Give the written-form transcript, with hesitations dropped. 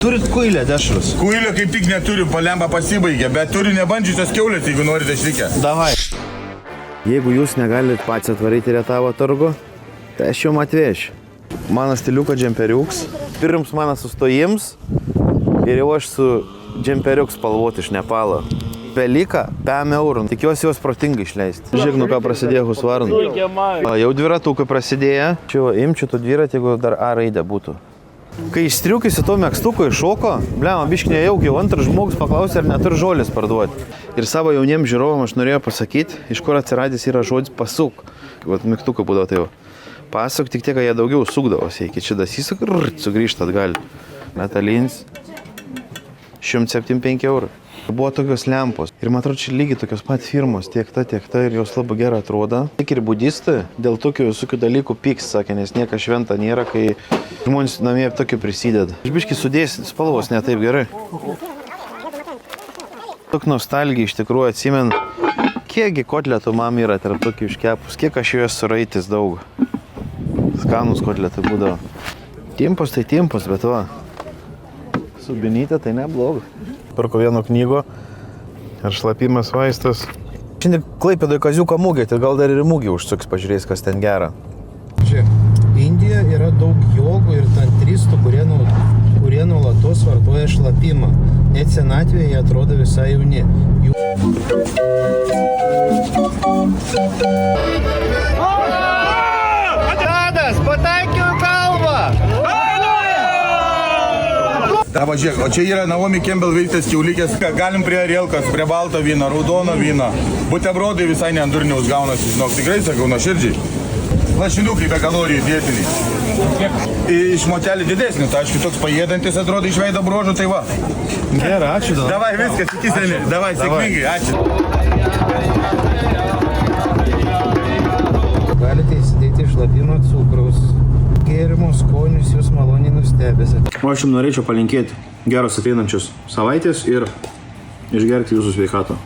Turit kuilę dešrus? Kuilio kaip tik neturim, palemba pasibaigė, bet turi nebandžiusios kiaulės, jeigu norite išlikę. Davai. Jeigu jūs negalit pats atvaryti Rietavo turgų, tai aš jums atvešiu. Mano stiliuko džemperiuks. Pirms mano sustojims ir jau aš su džemperiuks spalvoti iš Nepalo. Pelika 5 eurų. Tikiuosi jos protingai išleisti. Žiūrėk, nu ką prasidėjo Husvarnu. Jau dviratukai prasidėjo. Čia imčiau tų dviratį, jeigu dar A raidė būtų. Kai išstriukis į to mėgstuko iššoko, blema, biškinė jau antras žmogus paklausė, ar neturi žolės parduoti. Ir savo jauniems žiūrovam aš norėjau pasakyti, iš kur atsiradęs yra žodis pasuk. Vat mygtukai būdavo tai jau. Pasuk, tik tiek, kad jie daugiau sukdavosi. Iki čia dasisuk ir sugrįžta atgal. Metalins 175 eurų. Buvo tokios lempos. Ir man atrodo, čia lygiai tokios pat firmos, tiek ta, ir jos labai gerai atrodo. Tik ir budistai dėl tokių visokių dalykų pyks, sakė, nes niekas šventa nėra, kai žmonės namie tokių prisideda. Aš biškai sudės spalvos ne taip gerai. Tok nostalgija iš tikrųjų atsimen, kiekgi kotletų mam yra tarp tokių iškepus, kiek aš juos suraitis daug. Skanus kotletai būdavo. Timpos tai timpos, bet va. Subinytė tai nebloga. Pirko vieno knygo ir šlapimas vaistas. Šiandien Klaipėdoje Kaziuko mugė, tai gal dar ir mugė užsuks, pažiūrės, kas ten gera. Čia Indijoje yra daug jogų ir tantristų, kurie nuolatos vartoja šlapimą. Net senatvėje jie atrodo visai jauni. Tadas, pataikiau į kalbą! Dava, žiūrėk, o čia yra Naomi Campbell veistės kiaulikės. Galim prie arielkas, prie balto vyno, raudono vyno. Butebrodai visai ne ant durniaus gaunasi, žinok, tikrai sakau, nuoširdžiai. Lašinukai be kalorijų dietiniai. Iš motelį didesnį, tai aišku, toks paėdantis atrodo iš veido bruožų, tai va. Gerai, ačiū tada. Davai, viskas, iki seni. Davai, sėkmingai, ačiū. Galite įsidėti šlapimą cukraus. Gėrimo skonius jūs maloniai nustebėsite. O aš jums norėčiau palinkėti geros ateinančios savaitės ir išgerti jūsų sveikato.